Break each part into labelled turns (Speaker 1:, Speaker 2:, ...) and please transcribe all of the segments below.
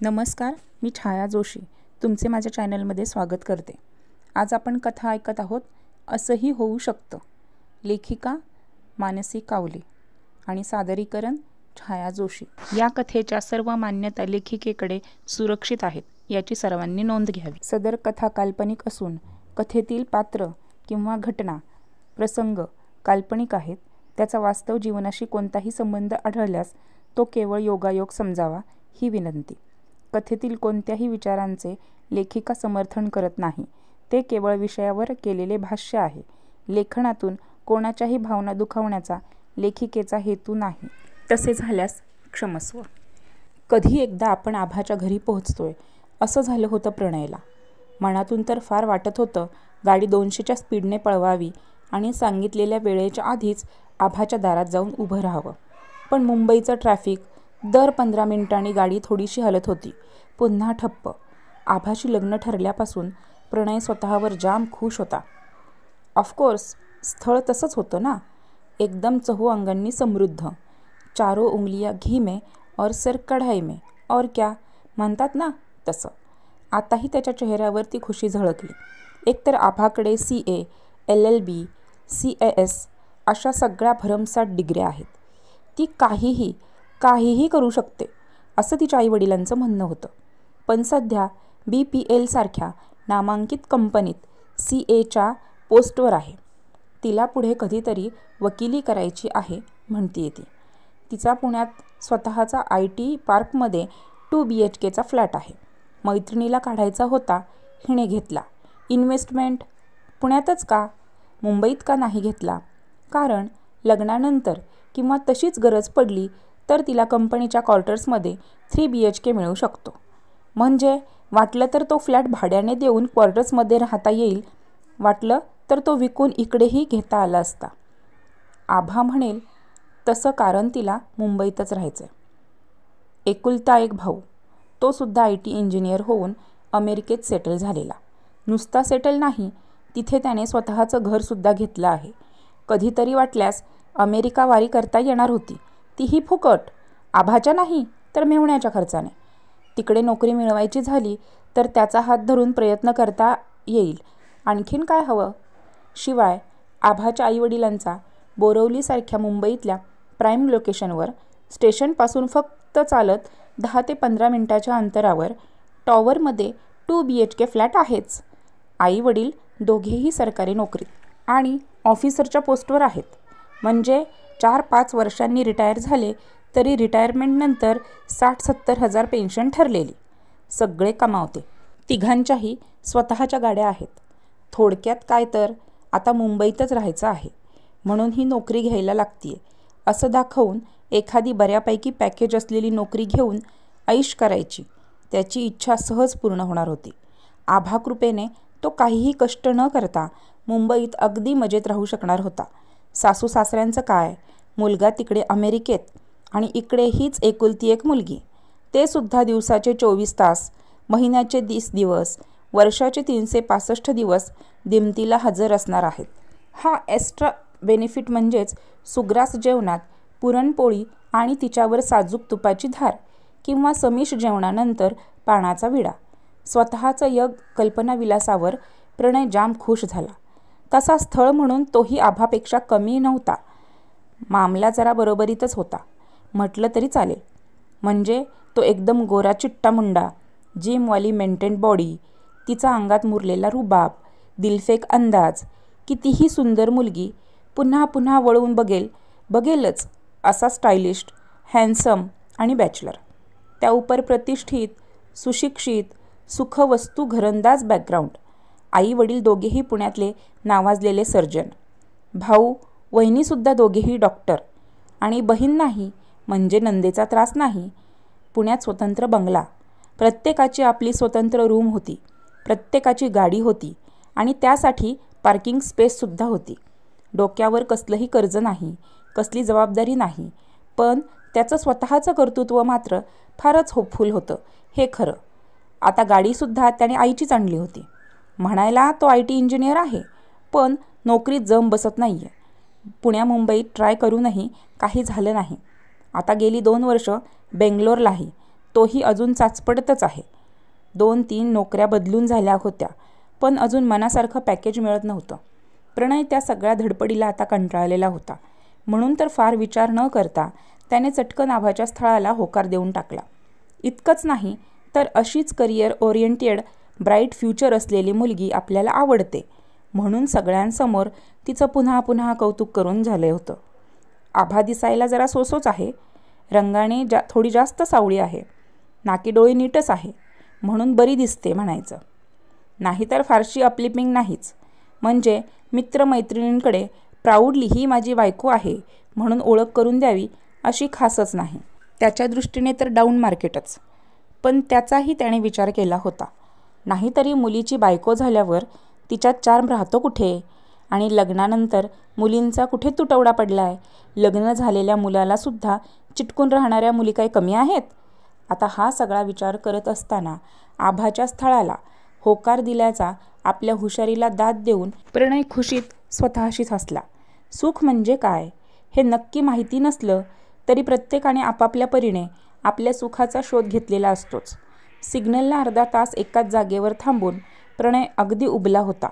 Speaker 1: नमस्कार, मी छाया जोशी तुमचे माझ्या चॅनलमध्ये स्वागत करते। आज आपण कथा ऐकत आहोत असंही होऊ शकतं। लेखिका मानसी कावले आणि सादरीकरण छाया जोशी। या कथेच्या सर्व मान्यता लेखिकेकडे सुरक्षित आहेत याची सर्वांनी नोंद घ्यावी। सदर कथा काल्पनिक असून कथेतील पात्र किंवा घटना प्रसंग काल्पनिक आहेत। त्याचा वास्तव जीवनाशी कोणताही संबंध आढळल्यास तो केवळ योगायोग समजावा ही विनंती। कथेतील कोणत्याही विचारांचे लेखिका समर्थन करत नाही, ते केवळ विषयावर केलेले भाष्य आहे। लेखनातून कोणाच्याही भावना दुखावण्याचा लेखिकेचा हेतू नाही। तसे झाल्यास क्षमस्व। कधी एकदा आपण आभाच्या घरी पोहोचतोय असं झालं होतं प्रणयला। मनातून तर फार वाटत होतं गाडी 200च्या स्पीडने पळवावी आणि सांगितलेल्या वेळेच्या आधीच आभाच्या दारात जाऊन उभं राहावं। पण मुंबईचं ट्रॅफिक, दर 15 मिनिटांनी गाडी थोडीशी हलत होती, पुन्हा ठप्प। आभाशी लग्न ठरल्यापासून प्रणय स्वतःवर जाम खुश होता। ऑफकोर्स स्थळ तसंच होतं ना, एकदम चहूअंगांनी समृद्ध, चारों उंगलियां घी में और सर कढ़ाई में और क्या म्हणतात ना तसं। आताही त्याच्या चेहऱ्यावर ती खुशी झळकली। एकतर आभाकडे CA, LLB, CAS अशा सगळ्या भरमसाठ डिग्र्या आहेत। ती काहीही करू शकते असं तिच्या आईवडिलांचं म्हणणं होतं। पण सध्या BPL सारख्या नामांकित कंपनीत CAच्या पोस्टवर आहे। तिला पुढे कधीतरी वकिली करायची आहे म्हणतीये ती। तिचा पुण्यात स्वतःचा IT पार्कमध्ये 2 BHKचा फ्लॅट आहे। मैत्रिणीला काढायचा होता, हिने घेतला। इन्व्हेस्टमेंट पुण्यातच का, मुंबईत का नाही घेतला? कारण लग्नानंतर किंवा तशीच गरज पडली तर तिला कंपनीच्या क्वार्टर्समध्ये 3 BHK मिळू शकतो। म्हणजे वाटलं तर तो फ्लॅट भाड्याने देऊन क्वार्टर्समध्ये राहता येईल, वाटलं तर तो विकून इकडेही घेता आला असता। आभा म्हणेल तसं, कारण तिला मुंबईतच राहायचंय। एकुलता एक भाऊ, तो सुद्धा IT इंजिनियर होऊन अमेरिकेत सेटल झालेला। नुसता सेटल नाही, तिथे त्याने स्वतःचं घरसुद्धा घेतलं आहे। कधीतरी वाटल्यास अमेरिकावारी करता येणार होती, तीही फुकट, आभाच्या नाही तर मेहुण्याच्या खर्चाने। तिकडे नोकरी मिळवायची झाली तर त्याचा हात धरून प्रयत्न करता येईल, आणखीन काय हवं? शिवाय आभाच्या आईवडिलांचा बोरिवलीसारख्या मुंबईतल्या प्राईम लोकेशनवर, स्टेशनपासून फक्त चालत 10 ते 15 मिनिटाच्या अंतरावर टॉवरमध्ये 2 BHK फ्लॅट आहेच। आईवडील दोघेही सरकारी नोकरीत आणि ऑफिसरच्या पोस्टवर आहेत। म्हणजे 4-5 वर्षांनी रिटायर झाले तरी रिटायरमेंटनंतर 60-70 हजार पेन्शन ठरलेली। सगळे कमावते, तिघांच्याही स्वतःच्या गाड्या आहेत। थोडक्यात काय तर आता मुंबईतच राहायचं आहे, म्हणून ही नोकरी घ्यायला लागतीये असं दाखवून एखादी बऱ्यापैकी पॅकेज असलेली नोकरी घेऊन ऐश करायची त्याची इच्छा सहज पूर्ण होणार होती। आभाकृपेने तो काहीही कष्ट न करता मुंबईत अगदी मजेत राहू शकणार होता। सासू सासऱ्यांचं काय, मुलगा तिकडे अमेरिकेत आणि इकडे हीच एकुलती एक मुलगी, ते सुद्धा दिवसाचे 24 तास, महिन्याचे 30 दिवस, वर्षाचे 365 दिवस दिमतीला हजर असणार आहेत। हा एक्स्ट्रा बेनिफिट म्हणजेच सुग्रास जेवणात पुरणपोळी आणि तिच्यावर साजूक तुपाची धार, किंवा समिष जेवणानंतर पानाचा विडा। स्वतःचं यग कल्पनाविलासावर प्रणय जाम खुश झाला। तसा स्थळ म्हणून तोही आभापेक्षा कमी नव्हता। मामला जरा बरोबरीतच होता म्हटलं तरी चालेल। म्हणजे तो एकदम गोरा चिट्टा मुंडा, जिमवाली मेंटेन बॉडी, तिचा अंगात मुरलेला रुबाब, दिलफेक अंदाज, कितीही सुंदर मुलगी पुन्हा पुन्हा वळवून बघेलच असा स्टायलिस्ट, हँडसम आणि बॅचलर। त्या उपर प्रतिष्ठित, सुशिक्षित, सुखवस्तू घरंदाज बॅकग्राऊंड। आई वडील दोघेही पुण्यातले नावाजलेले सर्जन, भाऊ वहिनीसुद्धा दोघेही डॉक्टर, आणि बहीण नाही म्हणजे नंदेचा त्रास नाही। पुण्यात स्वतंत्र बंगला, प्रत्येकाची आपली स्वतंत्र रूम होती, प्रत्येकाची गाडी होती आणि त्यासाठी पार्किंग स्पेससुद्धा होती। डोक्यावर कसलंही कर्ज नाही, कसली जबाबदारी नाही, पण त्याचं स्वतःचं कर्तृत्व मात्र फारच होपफुल होतं हे खरं। आता गाडीसुद्धा त्याने आईचीच आणली होती। म्हणायला तो IT इंजिनियर आहे, पण नोकरीत जम बसत नाहीये। पुण्या मुंबईत ट्राय करूनही काही झालं नाही। आता गेली 2 वर्ष बेंगलोरलाही तोही अजून चाचपडतच आहे. 2-3 नोकऱ्या बदलून झाल्या होत्या, पण अजून मनासारखं पॅकेज मिळत नव्हतं. प्रणय त्या सगळ्या धडपडीला आता कंटाळलेला होता. म्हणून तर फार विचार न करता त्याने चटकन आभाच्या स्थळाला होकार देऊन टाकला. इतकंच नाही तर अशीच करिअर ओरिएंटेड ब्राईट फ्युचर असलेली मुलगी आपल्याला आवडते म्हणून सगळ्यांसमोर तिचं पुन्हा पुन्हा कौतुक करून झालं होतं. आभा दिसायला जरा सोसोच आहे, रंगाने थोडी जास्त सावळी आहे, नाकीडोळी नीटच आहे म्हणून बरी दिसते म्हणायचं. नाहीतर फारशी अपलिपिंग नाहीच. म्हणजे मित्रमैत्रिणींकडे प्राऊडली ही माझी बायको आहे म्हणून ओळख करून द्यावी अशी खासच नाही. त्याच्या दृष्टीने तर डाऊन मार्केटच. पण त्याचाही त्याने विचार केला होता. नाहीतरी मुलीची बायको झाल्यावर तिच्यात चार्म राहतो कुठे? आणि लग्नानंतर मुलींचा कुठे तुटवडा पडलाय? लग्न झालेल्या मुलालासुद्धा चिटकून राहणाऱ्या मुली काही कमी आहेत? आता हा सगळा विचार करत असताना आभाच्या स्थळाला होकार दिल्याचा आपल्या हुशारीला दाद देऊन प्रणय खुशीत स्वतःशीच हसला. सुख म्हणजे काय हे नक्की माहिती नसलं तरी प्रत्येकाने आपापल्या परीने आपल्या सुखाचा शोध घेतलेला असतोच. सिग्नलला अर्धा तास एकाच जागेवर थांबून प्रणय अगदी उबला होता.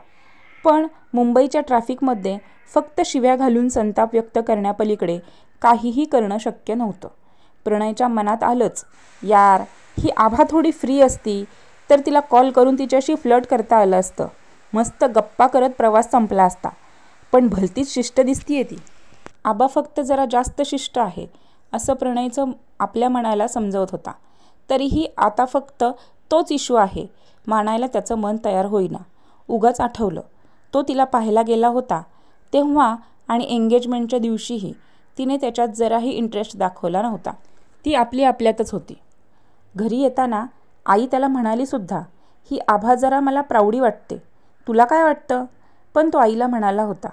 Speaker 1: पण मुंबईच्या ट्रॅफिकमध्ये फक्त शिव्या घालून संताप व्यक्त करण्यापलीकडे काहीही करणं शक्य नव्हतं. प्रणयच्या मनात आलंच, यार ही आभा थोडी फ्री असती तर तिला कॉल करून तिच्याशी फ्लर्ट करता आलं असतं. मस्त गप्पा करत प्रवास संपला असता. पण भलतीच शिष्ट दिसतीये ती. आबा फक्त जरा जास्त शिष्ट आहे असं प्रणयचं आपल्या मनाला समजवत होता. तरीही आता फक्त तोच इश्यू आहे मानायला त्याचं मन तयार होईना. उगाच आठवलं, तो तिला पाहायला गेला होता तेव्हा आणि एंगेजमेंटच्या दिवशीही तिने त्याच्यात जराही इंटरेस्ट दाखवला नव्हता. ती आपली आपल्यातच होती. घरी येताना आई त्याला म्हणाली सुद्धा, ही आभा जरा मला प्राऊडी वाटते, तुला काय वाटतं? पण तो आईला म्हणाला होता.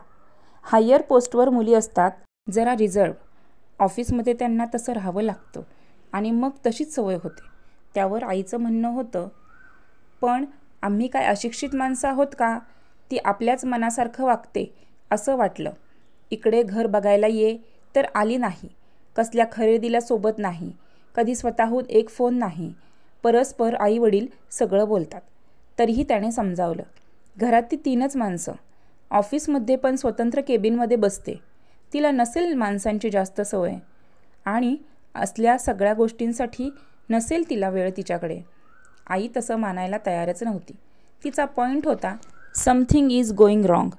Speaker 1: हायर पोस्टवर मुली असतात जरा रिझर्व. ऑफिसमध्ये त्यांना तसं राहावं लागतं आणि मग तशीच सवय होते. त्यावर आईचं म्हणणं होतं, पण आम्ही काय अशिक्षित माणसं आहोत का? ती आपल्याच मनासारखं वागते असं वाटलं. इकडे घर बघायला ये तर आली नाही, कसल्या खरेदीला सोबत नाही, कधी स्वतःहून एक फोन नाही. परस्पर आई वडील सगळं बोलतात. तरीही त्याने समजावलं, घरात ती 3च माणसं. ऑफिसमध्ये पण स्वतंत्र केबिनमध्ये बसते. तिला नसेल माणसांची जास्त सवय आणि असल्या सगळ्या गोष्टींसाठी नसेल तिला वेळ तिच्याकडे. आई तसं मानायला तयारच नव्हती. तिचा पॉईंट होता, समथिंग इज गोईंग रॉंग.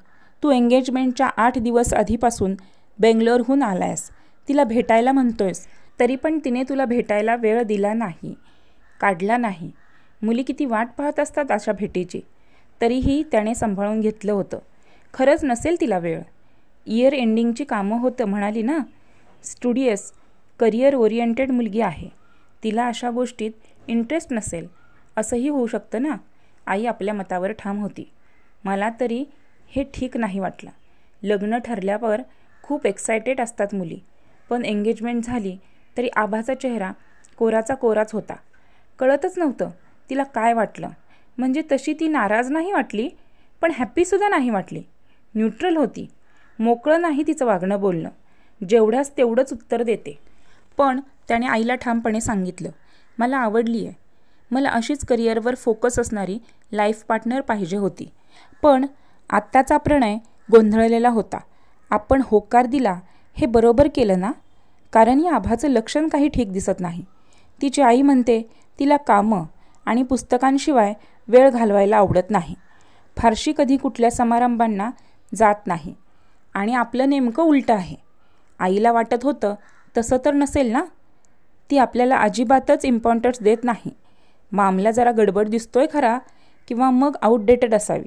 Speaker 1: तू एंगेजमेंटच्या 8 दिवस आधीपासून बेंगलोरहून आलायस, तिला भेटायला म्हणतोयस, तरी पण तिने तुला भेटायला वेळ दिला नाही, काढला नाही. मुली किती वाट पाहत असतात अशा भेटीची. तरीही त्याने सांभाळून घेतलं होतं. खरंच नसेल तिला वेळ. इयर एंडिंगची कामं होतं म्हणाली ना. स्टुडियस करिअर ओरिएंटेड मुलगी आहे, तिला अशा गोष्टीत इंटरेस्ट नसेल असंही होऊ शकतं ना. आई आपल्या मतावर ठाम होती. मला तरी हे ठीक नाही वाटलं. लग्न ठरल्यावर खूप एक्सायटेड असतात मुली, पण एंगेजमेंट झाली तरी आभाचा चेहरा कोराचा कोराच होता. कळतच नव्हतं तिला काय वाटलं. म्हणजे तशी ती नाराज नाही वाटली, पण हॅप्पीसुद्धा नाही वाटली. न्यूट्रल होती. मोकळं नाही तिचं वागणं बोलणं. जेवढ्यास तेवढंच उत्तर देते. पण त्याने आईला ठामपणे सांगितलं, मला आवडली आहे. मला अशीच करिअरवर फोकस असणारी लाईफ पार्टनर पाहिजे होती. पण आत्ताचा प्रणय गोंधळलेला होता. आपण होकार दिला हे बरोबर केलं ना? कारण या आभाचं लक्षण काही ठीक दिसत नाही. तिची आई म्हणते तिला कामं आणि पुस्तकांशिवाय वेळ घालवायला आवडत नाही. फारशी कधी कुठल्या समारंभांना जात नाही. आणि आपलं नेमकं उलटं आहे. आईला वाटत होतं तसं तर नसेल ना. ती आपल्याला अजिबातच इम्पॉर्टन्स देत नाही. मामला जरा गडबड दिसतोय खरा, किंवा मग आउटडेटेड असावी.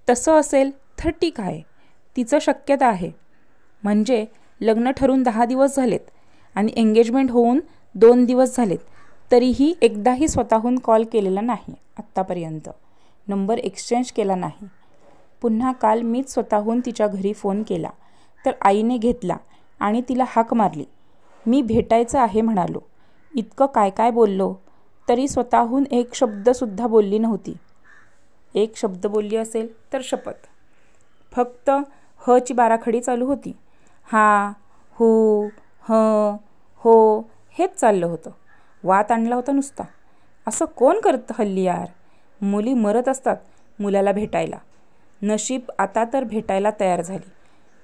Speaker 1: तसं असेल तर ठीक आहे, तिचं शक्यता आहे. म्हणजे लग्न ठरून 10 दिवस झालेत आणि एंगेजमेंट होऊन 2 दिवस झालेत, तरीही एकदाही स्वतःहून कॉल केलेला नाही आत्तापर्यंत. नंबर एक्सचेंज केला नाही. पुन्हा काल मीच स्वतःहून तिच्या घरी फोन केला तर आईने घेतला आणि तिला हाक मारली. मी भेटायचं आहे म्हणालो. इतकं काय काय बोललो तरी स्वतःहून एक शब्दसुद्धा बोलली नव्हती. एक शब्द बोलली असेल तर शपथ. फक्त हची बाराखडी चालू होती. हा, हू, ह, हो हेच चाललं होतं. वात आणला होता नुसता. असं कोण करतं हल्ली यार. मुली मरत असतात मुलाला भेटायला. नशीब आता तर भेटायला तयार झाली.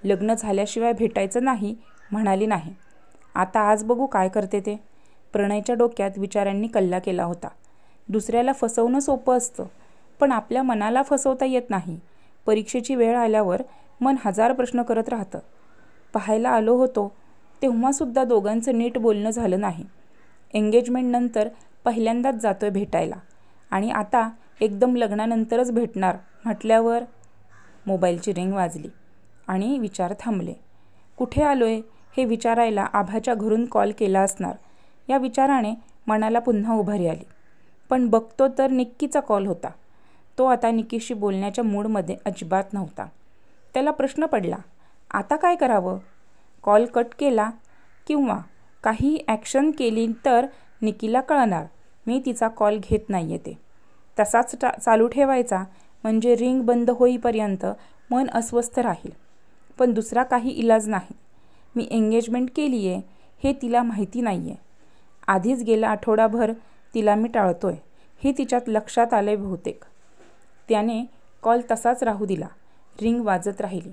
Speaker 1: लग्न झाल्याशिवाय भेटायचं नाही म्हणाली नाही. आता आज बघू काय करते ते. प्रणयच्या डोक्यात विचारांनी कल्ला केला होता. दुसऱ्याला फसवणं सोपं असतं, पण आपल्या मनाला फसवता येत नाही. परीक्षेची वेळ आल्यावर मन हजार प्रश्न करत राहतं. पाहायला आलो होतो तेव्हासुद्धा दोघांचं नीट बोलणं झालं नाही. एंगेजमेंटनंतर पहिल्यांदाच जातोय भेटायला आणि आता एकदम लग्नानंतरच भेटणार म्हटल्यावर. मोबाईलची रिंग वाजली आणि विचार थांबले. कुठे आलोय हे विचारायला आभाच्या घरून कॉल केला असणार या विचाराने मनाला पुन्हा उभारी आली. पण बघतो तर निक्कीचा कॉल होता. तो आता निक्कीशी बोलण्याच्या मूडमध्ये अजिबात नव्हता. त्याला प्रश्न पडला, आता काय करावं. कॉल कट केला किंवा काही ॲक्शन केली तर निक्कीला कळणार मी तिचा कॉल घेत नाही आहे ते. तसाच चालू ठेवायचा म्हणजे रिंग बंद होईपर्यंत मन अस्वस्थ राहील. पण दुसरा काही इलाज नाही. मी एंगेजमेंट केली आहे हे तिला माहिती नाही आहे. आधीच गेला आठवडाभर तिला मी टाळतोय हे तिच्यात लक्षात आलंय बहुतेक. त्याने कॉल तसाच राहू दिला. रिंग वाजत राहिली.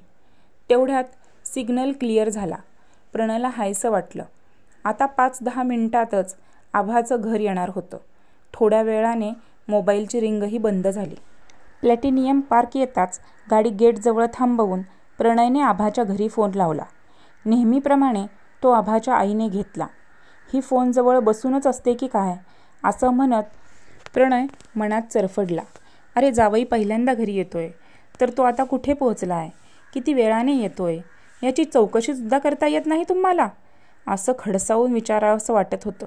Speaker 1: तेवढ्यात सिग्नल क्लिअर झाला. प्रणयला हायसं वाटलं. आता 5-10 मिनिटातच आभाचं घर येणार होतं. थोड्या वेळाने मोबाईलची रिंगही बंद झाली. प्लॅटिनियम पार्क येताच गाडी गेटजवळ थांबवून प्रणयने आभाच्या घरी फोन लावला. नेहमीप्रमाणे तो आभाच्या आईने घेतला. ही फोनजवळ बसूनच असते की काय असं म्हणत प्रणय मनात चरफडला. अरे जावई पहिल्यांदा घरी येतोय तर तो आता कुठे पोहोचला आहे, किती वेळाने येतोय याची चौकशीसुद्धा करता येत नाही तुम्हाला, असं खडसावून विचारावंसं वाटत होतं.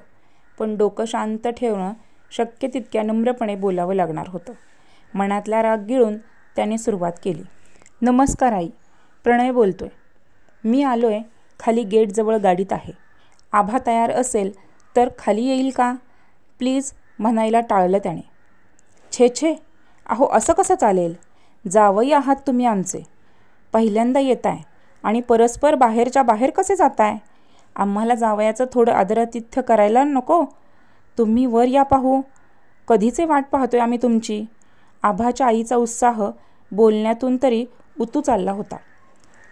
Speaker 1: पण डोकं शांत ठेवणं शक्य तितक्या नम्रपणे बोलावं लागणार होतं. मनातला राग गिळून त्याने सुरुवात केली. नमस्कार आई, प्रणय बोलतोय. मी आलोय, खाली गेटजवळ गाडीत आहे. आभा तयार असेल तर खाली येईल का प्लीज म्हणायला टाळलं त्याने. छे छे, अहो असं कसं चालेल. जावई आहात तुम्ही आमचे. पहिल्यांदा येताय आणि परस्पर बाहेरच्या बाहेर कसे जाताय. आम्हाला जावयाचं थोडं आदरातिथ्य करायला नको. तुम्ही वर या पाहू. कधीचे वाट पाहतोय आम्ही तुमची. आभाच्या आईचा उत्साह बोलण्यातून तरी उतू चालला होता.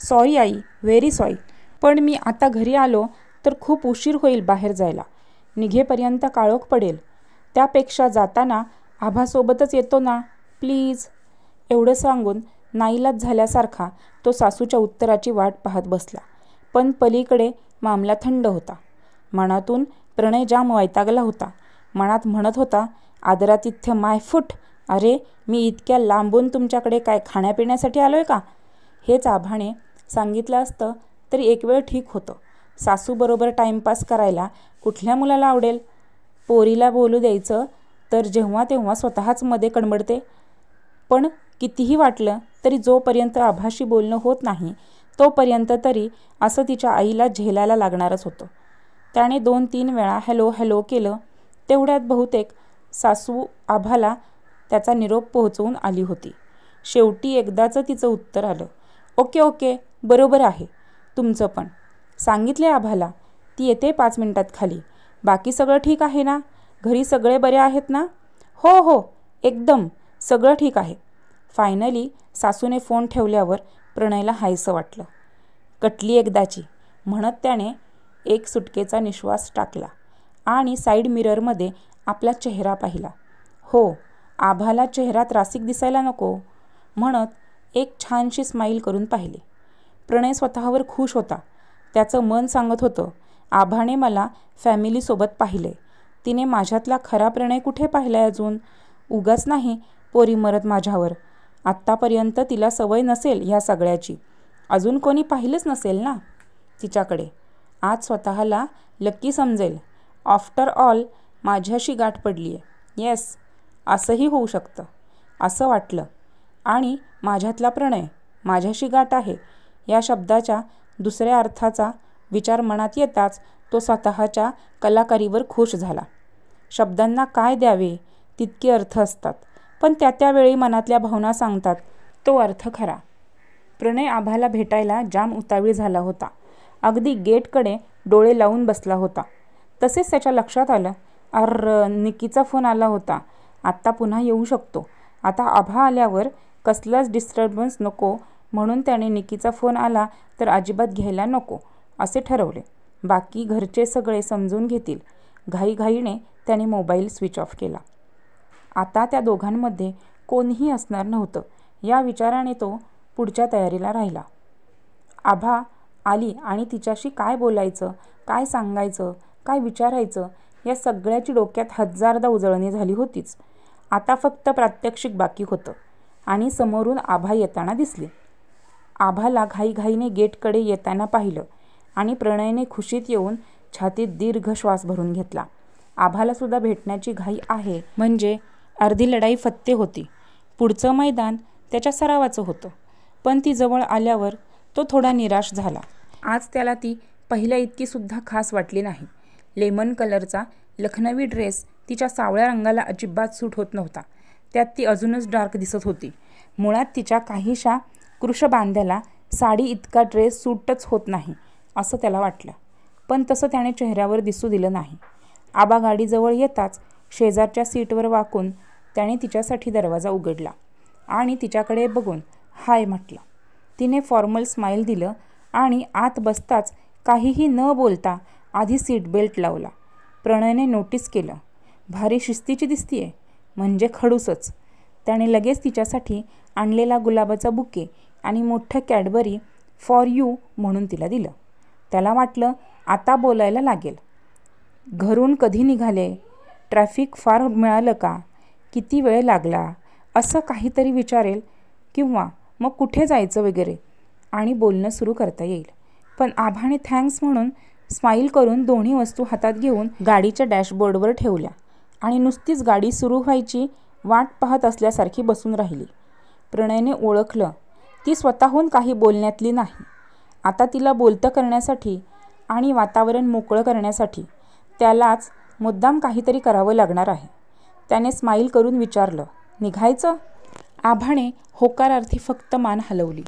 Speaker 1: Sorry I, very sorry. पण मी आता घरी आलो तर खूप उशीर होईल बाहेर जायला. निघेपर्यंत काळोख पडेल. त्यापेक्षा जाताना आभासोबतच येतो ना प्लीज. एवढं सांगून नाईलाज झाल्यासारखा तो सासूच्या उत्तराची वाट पाहत बसला. पण पलीकडे मामला थंड होता. मनातून प्रणय जाम वैतागला होता. मनात म्हणत होता, आदरातिथ्य माय फूट. अरे मी इतक्या लांबून तुमच्याकडे काय खाण्यापिण्यासाठी आलोय का. हेच आभाने सांगितलं असतं तरी एक वेळ ठीक होतं. सासूबरोबर टाईमपास करायला कुठल्या मुलाला आवडेल. पोरीला बोलू द्यायचं तर जेव्हा तेव्हा स्वतःच मध्ये कडमडते. पण कितीही वाटलं तरी जोपर्यंत आभाशी बोलणं होत नाही तोपर्यंत तरी असं तिच्या आईला झेलायला लागणारच होतं. त्याने 2-3 वेळा हॅलो हॅलो केलं. तेवढ्यात बहुतेक सासू आभाला त्याचा निरोप पोहोचवून आली होती. शेवटी एकदाचं तिचं उत्तर आलं, ओके ओके, बरोबर आहे तुमचं पण. सांगितले आभाला, ती येते 5 मिनिटात खाली. बाकी सगळं ठीक आहे ना. घरी सगळे बरे आहेत ना. हो हो एकदम सगळं ठीक आहे. फायनली सासूने फोन ठेवल्यावर प्रणयला हायसं वाटलं. कटली एकदाची म्हणत त्याने एक सुटकेचा निश्वास टाकला आणि साईड मिररमध्ये आपला चेहरा पाहिला. हो, आभाला चेहरा त्रासिक दिसायला नको म्हणत एक छानशी स्माईल करून पाहिले. प्रणय स्वतःवर खुश होता. त्याचं मन सांगत होतं, आभाने मला फॅमिलीसोबत पाहिले. तिने माझ्यातला खरा प्रणय कुठे पाहिलाय अजून. उगाच नाही पोरी मरत माझ्यावर. आत्तापर्यंत तिला सवय नसेल ह्या सगळ्याची. अजून कोणी पाहिलंच नसेल ना तिच्याकडे. आज स्वतःला लक्की समजेल. आफ्टर ऑल माझ्याशी गाठ पडली आहे. येस, असंही होऊ शकतं असं वाटलं. आणि माझ्यातला प्रणय माझ्याशी गाठ आहे या शब्दाच्या दुसऱ्या अर्थाचा विचार मनात येताच तो स्वतःच्या कलाकारीवर खुश झाला. शब्दांना काय द्यावे तितके अर्थ असतात, पण त्यावेळी मनातल्या भावना सांगतात तो अर्थ खरा. प्रणय आभाला भेटायला जाम उतावीळ झाला होता. अगदी गेटकडे डोळे लावून बसला होता. तसेच त्याच्या लक्षात आलं, निकीचा फोन आला होता, आत्ता पुन्हा येऊ शकतो. आता आभा आल्यावर कसलाच डिस्टर्बन्स नको म्हणून त्याने निकीचा फोन आला तर अजिबात घ्यायला नको असे ठरवले. बाकी घरचे सगळे समजून घेतील. घाईघाईने त्याने मोबाईल स्विच ऑफ केला. आता त्या दोघांमध्ये कोणीही असणार नव्हतं या विचाराने तो पुढच्या तयारीला राहिला. आभा आली आणि तिच्याशी काय बोलायचं, काय सांगायचं, काय विचारायचं या सगळ्याची डोक्यात हजारदा उजळणी झाली होतीच. आता फक्त प्रात्यक्षिक बाकी होतं आणि समोरून आभा येताना दिसली. आभाला घाईघाईने गेटकडे येताना पाहिलं आणि प्रणयने खुशीत येऊन छातीत दीर्घ श्वास भरून घेतला. आभाला सुद्धा भेटण्याची घाई आहे म्हणजे अर्धी लढाई फत्ते होती. पुढचं मैदान त्याच्या सरावाचं होतं. पण ती जवळ आल्यावर तो थोडा निराश झाला. आज त्याला ती पहिल्या इतकी सुद्धा खास वाटली नाही. लेमन कलरचा लखनवी ड्रेस तिच्या सावळ्या रंगाला अजिबात सूट होत नव्हता. त्यात ती अजूनच डार्क दिसत होती. मुळात तिच्या काहीशा कृशबांध्याला साडी इतका ड्रेस सूटच होत नाही असं त्याला वाटलं. पण तसं त्याने चेहऱ्यावर दिसू दिलं नाही. आबा गाडीजवळ येताच शेजारच्या सीटवर वाकून त्याने तिच्यासाठी दरवाजा उघडला आणि तिच्याकडे बघून हाय म्हटलं. तिने फॉर्मल स्माईल दिलं आणि आत बसताच काहीही न बोलता आधी सीट बेल्ट लावला. प्रणयने नोटीस केलं, भारी शिस्तीची दिसतीये, म्हणजे खडूसच. त्याने लगेच तिच्यासाठी आणलेला गुलाबाचा बुके आणि मोठं कॅडबरी फॉर यू म्हणून तिला दिलं. त्याला वाटलं आता बोलायला लागेल. घरून कधी निघाले, ट्रॅफिक फार मिळालं का, किती वेळ लागला असं काहीतरी विचारेल किंवा मग कुठे जायचं वगैरे आणि बोलणं सुरू करता येईल. पण आभाने थँक्स म्हणून स्माईल करून दोन्ही वस्तू हातात घेऊन गाडीच्या डॅशबोर्डवर ठेवल्या आणि नुसतीच गाडी सुरू व्हायची वाट पाहत असल्यासारखी बसून राहिली. प्रणयने ओळखलं ती स्वतःहून काही बोलण्यातली नाही. आता तिला बोलतं करण्यासाठी आणि वातावरण मोकळं करण्यासाठी त्यालाच मुद्दाम काहीतरी करावं लागणार आहे. त्याने स्माईल करून विचारलं, निघायचं? आभाने होकारार्थी फक्त मान हलवली.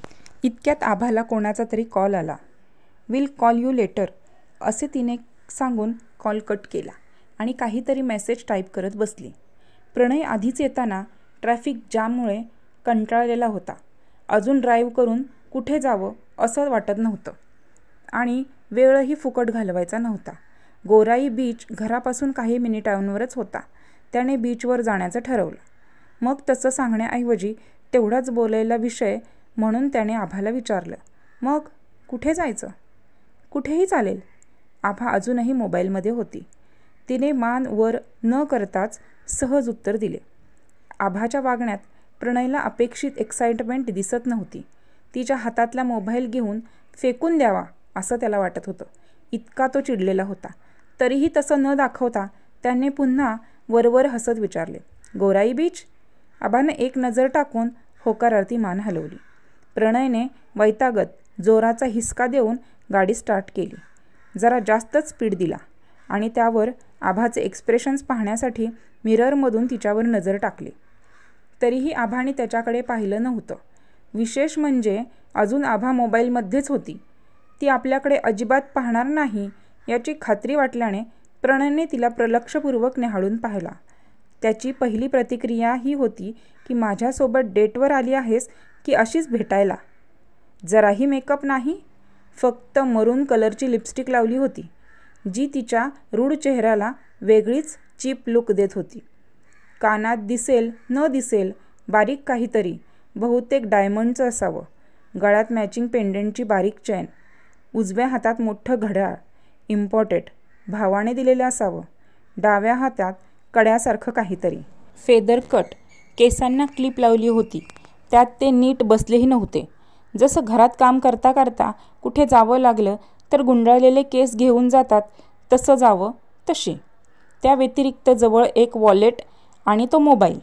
Speaker 1: इतक्यात आभाला कोणाचा तरी कॉल आला. विल कॉल यू लेटर असे तिने सांगून कॉल कट केला आणि काहीतरी मेसेज टाईप करत बसली. प्रणय आधीच येताना ट्रॅफिक जाममुळे कंटाळलेला होता. अजून ड्राईव्ह करून कुठे जावं असं वाटत नव्हतं आणि वेळही फुकट घालवायचा नव्हता. गोराई बीच घरापासून काही मिनिटांवरच होता. त्याने बीचवर जाण्याचं ठरवलं. मग तसं सांगण्याऐवजी तेवढाच बोलायला विषय म्हणून त्याने आभाला विचारलं, मग कुठे जायचं? कुठेही चालेल. आभा अजूनही मोबाईलमध्ये होती. तिने मान वर न करताच सहज उत्तर दिले. आभाच्या वागण्यात प्रणयला अपेक्षित एक्साइटमेंट दिसत नव्हती. तिच्या हातातला मोबाईल घेऊन फेकून द्यावा असं त्याला वाटत होतं. इतका तो चिडलेला होता. तरीही तसं न दाखवता त्याने पुन्हा वरवर हसत विचारले, गोराई बीच? आभाने एक नजर टाकून होकारार्थी मान हलवली. प्रणयने वैतागत जोराचा हिसका देऊन गाडी स्टार्ट केली. जरा जास्तच स्पीड दिला आणि त्यावर आभाचे एक्सप्रेशन्स पाहण्यासाठी मिररमधून तिच्यावर नजर टाकली. तरीही आभाने त्याच्याकडे पाहिलं नव्हतं. विशेष म्हणजे अजून आभा मोबाईलमध्येच होती. ती आपल्याकडे अजिबात पाहणार नाही याची खात्री वाटल्याने प्रणयने तिला प्रलक्षपूर्वक निहाळून पाहिला. त्याची पहिली प्रतिक्रिया ही होती की माझ्यासोबत डेटवर आली आहेस की अशीच भेटायला? जराही मेकअप नाही, फक्त मरून कलरची लिपस्टिक लावली होती जी तिच्या रूढ चेहऱ्याला वेगळीच चीप लुक देत होती. कानात दिसेल न दिसेल बारीक काहीतरी, बहुतेक डायमंडचं असावं. गळ्यात मॅचिंग पेंडंटची बारीक चेन, उजव्या हातात मोठं घड्याळ, इम्पॉर्टेंट, भावाने दिलेलं असावं. डाव्या हातात कड्यासारखं काहीतरी. फेदर कट, केसांना क्लिप लावली होती. त्यात ते नीट बसलेही नव्हते. जसं घरात काम करता करता कुठे जावं लागलं तर गुंडाळलेले केस घेऊन जातात तसं जावं तशी. त्या व्यतिरिक्त जवळ एक वॉलेट आणि तो मोबाईल.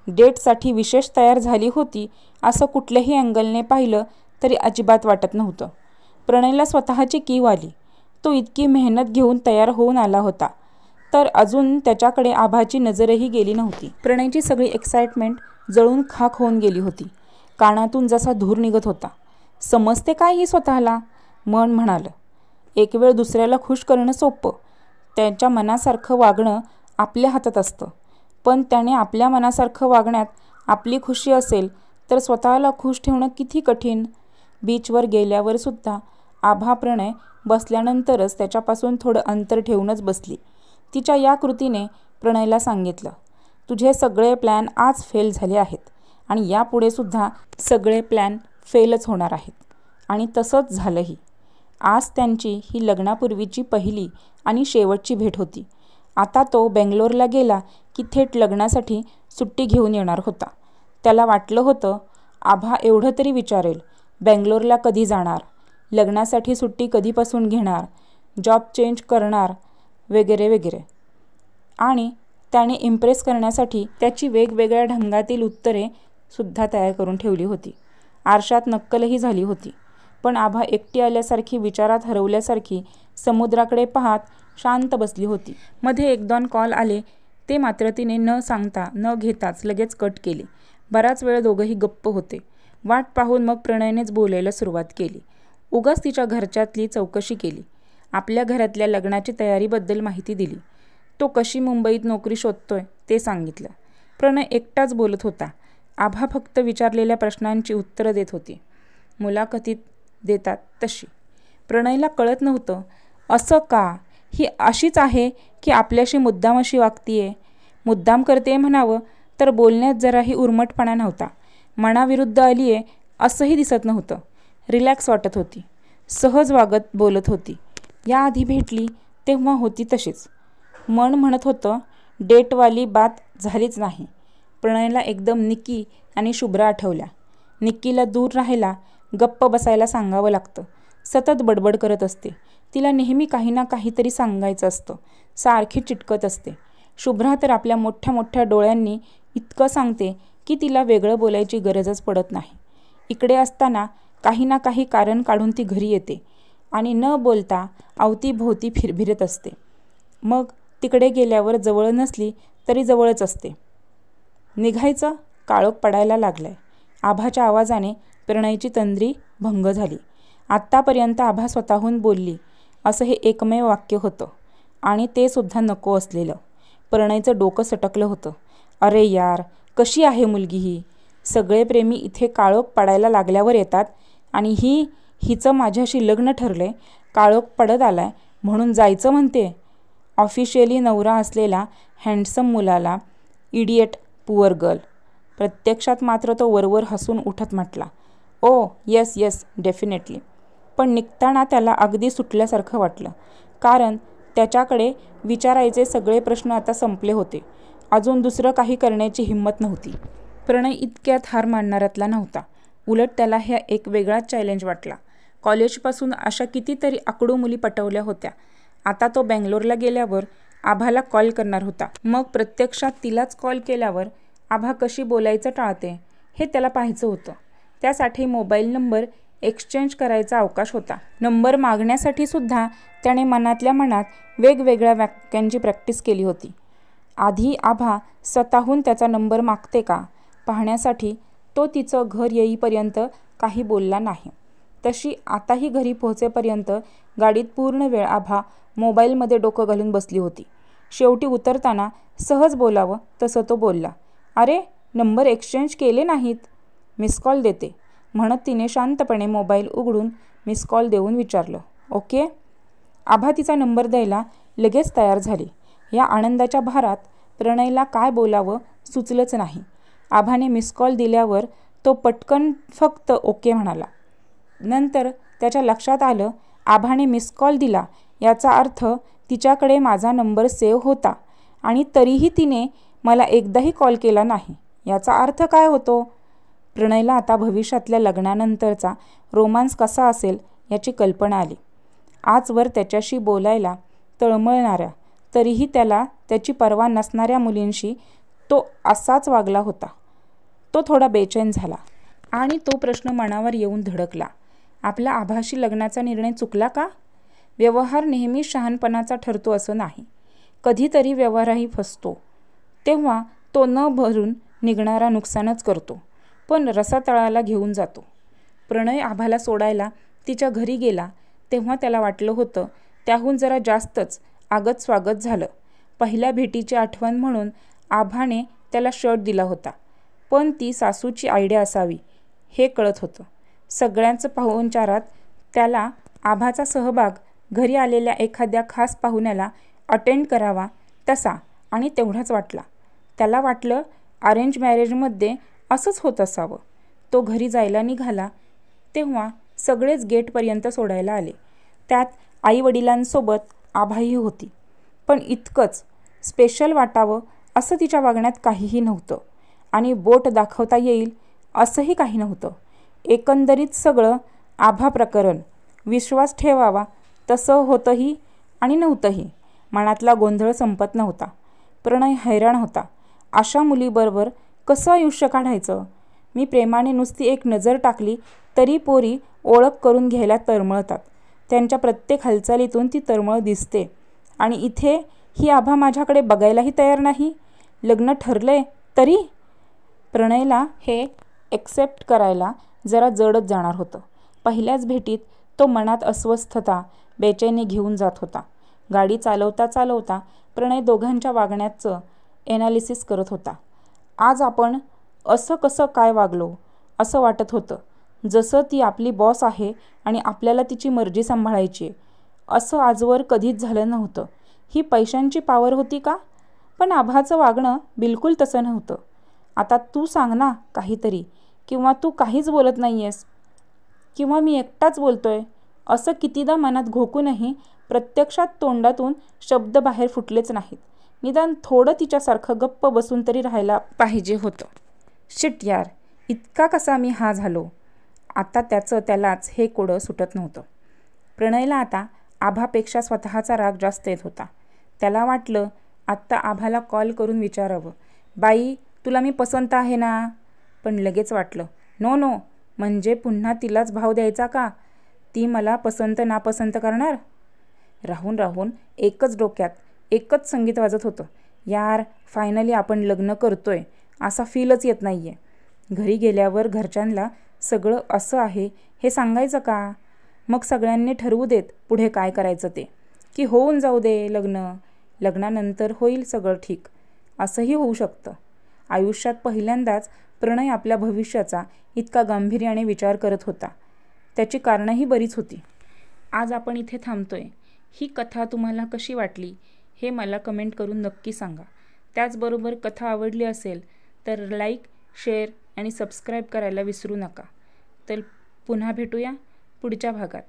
Speaker 1: डेटसाठी विशेष तयार झाली होती असं कुठल्याही अँगलने पाहिलं तरी अजिबात वाटत नव्हतं. प्रणयला स्वतःची कीव आली. तो इतकी मेहनत घेऊन तयार होऊन आला होता तर अजून त्याच्याकडे आभाची नजरही गेली नव्हती. प्रणयची सगळी एक्साइटमेंट जळून खाक होऊन गेली होती. कानातून जसा धूर निघत होता. समजते काय ही स्वतःला? मन म्हणालं. एक वेळ दुसऱ्याला खुश करणं सोपं, त्यांच्या मनासारखं वागणं आपल्या हातात असतं, पण त्याने आपल्या मनासारखं वागण्यात आपली खुशी असेल तर स्वतःला खुश ठेवणं किती कठीण. बीचवर गेल्यावर सुद्धा आभा प्रणय बसल्यानंतरच त्याच्यापासून थोडं अंतर ठेवूनच बसली. तिच्या या कृतीने प्रणयला सांगितलं, तुझे सगळे प्लॅन आज फेल झाले आहेत आणि यापुढे सुद्धा सगळे प्लॅन फेलच होणार आहेत. आणि तसंच झालंही. आज त्यांची ही लग्नापूर्वीची पहिली आणि शेवटची भेट होती. आता तो बेंगलोरला गेला की थेट लग्नासाठी सुट्टी घेऊन येणार होता. त्याला वाटलं होतं आभा एवढं तरी विचारेल, बेंगलोरला कधी जाणार, लग्नासाठी सुट्टी कधीपासून घेणार, जॉब चेंज करणार वगैरे वगैरे. आणि त्याने इम्प्रेस करण्यासाठी त्याची वेगवेगळ्या ढंगातील उत्तरे सुद्धा तयार करून ठेवली होती. आरशात नक्कलही झाली होती. पण आभा एकटी आल्यासारखी, विचारात हरवल्यासारखी समुद्राकडे पाहत शांत बसली होती. मध्ये 1-2 कॉल आले, ते मात्र तिने न सांगता न घेताच लगेच कट केले. बराच वेळ दोघंही गप्प होते. वाट पाहून मग प्रणयनेच बोलायला सुरुवात केली. उगाच तिच्या घरच्यातली चौकशी केली. आपल्या घरातल्या लग्नाची तयारीबद्दल माहिती दिली. तो कशी मुंबईत नोकरी शोधतोय ते सांगितलं. प्रणय एकटाच बोलत होता. आभा फक्त विचारलेल्या प्रश्नांची उत्तरं देत होती, मुलाखतीत देतात तशी. प्रणयला कळत नव्हतं, असं का? ही अशीच आहे की आपल्याशी मुद्दाम अशी वागतीये? मुद्दाम करते म्हणावं तर बोलण्यात जराही उर्मटपणा नव्हता. मनाविरुद्ध आलीये असंही दिसत नव्हतं. रिलॅक्स वाटत होती. सहज वागत बोलत होती. याआधी भेटली तेव्हा होती तशीच. मन म्हणत होतं डेटवाली बात झालीच नाही. प्रणयला एकदम निक्की आणि शुभ्रा आठवल्या. निक्कीला दूर राहायला, गप्प बसायला सांगावं लागतं. सतत बडबड करत असते. तिला नेहमी काही ना काहीतरी सांगायचं असतं. सारखी चिटकत असते. शुभ्रा तर आपल्या मोठ्या मोठ्या डोळ्यांनी इतकं सांगते की तिला वेगळं बोलायची गरजच पडत नाही. इकडे असताना काही ना काही कारण काढून ती घरी येते आणि न बोलता अवतीभोवती फिरभिरत असते. मग तिकडे गेल्यावर जवळ नसली तरी जवळच असते. निघायचं, काळोख पडायला लागलाय. आभाच्या आवाजाने प्रणयची तंद्री भंग झाली. आत्तापर्यंत आभा स्वतःहून बोलली असं हे एकमेव वाक्य होतं आणि ते सुद्धा नको असलेलं. प्रणयचं डोकं सटकलं होतं. अरे यार, कशी आहे मुलगी ही? सगळे प्रेमी इथे काळोख पडायला लागल्यावर येतात आणि हिचं माझ्याशी लग्न ठरलंय, काळोख पडत आलाय म्हणून जायचं म्हणते. ऑफिशियली नवरा असलेला हँडसम मुलाला इडियट, पुअर गर्ल. प्रत्यक्षात मात्र तो वरवर हसून उठत म्हटला, ओ येस येस डेफिनेटली. पण निघताना त्याला अगदी सुटल्यासारखं वाटलं, कारण त्याच्याकडे विचारायचे सगळे प्रश्न आता संपले होते. अजून दुसरं काही करण्याची हिंमत नव्हती. प्रणय इतक्यात हार मानणाऱ्यातला नव्हता. उलट त्याला ह्या एक वेगळाच चॅलेंज वाटला. कॉलेजपासून अशा कितीतरी आकडू मुली पटवल्या होत्या. आता तो बेंगलोरला गेल्यावर आभाला कॉल करणार होता. मग प्रत्यक्षात तिलाच कॉल केल्यावर आभा कशी बोलायचं टाळते हे त्याला पाहायचं होतं. त्यासाठी मोबाईल नंबर एक्सचेंज करायचा अवकाश होता. नंबर मागण्यासाठी सुद्धा त्याने मनातल्या मनात वेगवेगळ्या वाक्यांची प्रॅक्टिस केली होती. आधी आभा स्वतःहून त्याचा नंबर मागते का पाहण्यासाठी तो तिचं घर येईपर्यंत काही बोलला नाही. तशी आताही घरी पोहोचेपर्यंत गाडीत पूर्ण वेळ आभा मोबाईलमध्ये डोकं घालून बसली होती. शेवटी उतरताना सहज बोलावं तसं तो बोलला, अरे नंबर एक्सचेंज केले नाहीत, मिस कॉल देते म्हणत तिने शांतपणे मोबाईल उघडून मिस कॉल देऊन विचारलं, ओके. आभा तिचा नंबर द्यायला लगेच तयार झाली. या आनंदाच्या भारात प्रणयला काय बोलावं सुचलंच नाही. आभाने मिस कॉल दिल्यावर तो पटकन फक्त ओके म्हणाला. नंतर त्याच्या लक्षात आलं, आभाने मिस कॉल दिला याचा अर्थ तिच्याकडे माझा नंबर सेव्ह होता आणि तरीही तिने मला एकदाही कॉल केला नाही. याचा अर्थ काय होतो? प्रणयला आता भविष्यातल्या लग्नानंतरचा रोमांस कसा असेल याची कल्पना आली. आजवर त्याच्याशी बोलायला तळमळणाऱ्या, तरीही त्याला त्याची पर्वा नसणाऱ्या मुलींशी तो असाच वागला होता. तो थोडा बेचैन झाला आणि तो प्रश्न मनावर येऊन धडकला, आपला आभाशी लग्नाचा निर्णय चुकला का? व्यवहार नेहमी शहाणपणाचा ठरतो असं नाही. कधीतरी व्यवहारही फसतो. तेव्हा तो न भरून निघणारा नुकसानच करतो, पण रसातळाला घेऊन जातो. प्रणय आभाला सोडायला तिच्या घरी गेला तेव्हा त्याला वाटलं होतं त्याहून जरा जास्तच आगत स्वागत झालं. पहिल्या भेटीची आठवण म्हणून आभाने त्याला शर्ट दिला होता, पण ती सासूची आयडिया असावी हे कळत होतं. सगळ्यांचं पाहुणचारात त्याला आभाचा सहभाग घरी आलेल्या एखाद्या खास पाहुण्याला अटेंड करावा तसा आणि तेवढाच वाटला. त्याला वाटलं अरेंज मॅरेजमध्ये असंच होत असावं. तो घरी जायला निघाला तेव्हा सगळेच गेटपर्यंत सोडायला आले. त्यात आईवडिलांसोबत आभाही होती. पण इतकंच स्पेशल वाटावं असं तिच्या वागण्यात काहीही नव्हतं आणि बोट दाखवता येईल असंही काही नव्हतं. एकंदरीत सगळं आभा प्रकरण विश्वास ठेवावा तसं होतंही आणि नव्हतंही. मनातला गोंधळ संपत नव्हता. प्रणय हैराण होता. अशा मुलीबरोबर कसं आयुष्य काढायचं? मी प्रेमाने नुसती एक नजर टाकली तरी पोरी ओळख करून घ्यायला तळमळतात. त्यांच्या प्रत्येक हालचालीतून ती तळमळ दिसते आणि इथे ही आभा माझ्याकडे बघायलाही तयार नाही. लग्न ठरलंय तरी? प्रणयला हे एक्सेप्ट करायला जरा जडच जाणार होतं. पहिल्याच भेटीत तो मनात अस्वस्थता, बेचैनी घेऊन जात होता. गाडी चालवता चालवता प्रणय दोघांच्या वागण्याचं एनालिसिस करत होता. आज आपण असं कसं काय वागलो असं वाटत होतं, जसं ती आपली बॉस आहे आणि आपल्याला तिची मर्जी सांभाळायची. असं आजवर कधीच झालं नव्हतं. ही पैशांची पावर होती का? पण आभाचं वागणं बिलकुल तसं नव्हतं. आता तू सांग ना काहीतरी, किंवा तू काहीच बोलत नाही आहेस, किंवा मी एकटाच बोलतोय असं कितीदा मनात घोकूनही प्रत्यक्षात तोंडातून शब्द बाहेर फुटलेच नाहीत. निदान थोडं तिच्यासारखं गप्प बसून तरी राहायला पाहिजे होतं. शिट यार, इतका कसा मी हा झालो? आता त्यालाच हे कोडं सुटत नव्हतं. प्रणयला आता आभापेक्षा स्वतःचा राग जास्त येत होता. त्याला वाटलं आत्ता आभाला कॉल करून विचारावं, बाई तुला मी पसंत आहे ना? पण लगेच वाटलं नो नो, म्हणजे पुन्हा तिलाच भाव द्यायचा का? ती मला पसंत नापसंत करणार? राहून राहून एकच डोक्यात एकच संगीत वाजत होतं. यार फायनली आपण लग्न करतोय असा फीलच येत नाहीये. घरी गेल्यावर घरच्यांना सगळं असं आहे हे सांगायचं का? मग सगळ्यांनी ठरवू देत पुढे काय करायचं ते, की होऊन जाऊ दे लग्न, लग्नानंतर होईल सगळं ठीक. असंही होऊ शकतं. आयुष्यात पहिल्यांदाच प्रणय आपल्या भविष्याचा इतका गांभीर्याने विचार करत होता. त्याची कारणंही बरीच होती. आज आपण इथे थांबतोय. ही कथा तुम्हाला कशी वाटली हे मला कमेंट करून नक्की सांगा. त्याचबरोबर कथा आवडली असेल तर लाईक, शेअर आणि सबस्क्राईब करायला विसरू नका. तर पुन्हा भेटूया पुढच्या भागात.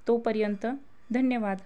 Speaker 1: तोपर्यंत धन्यवाद.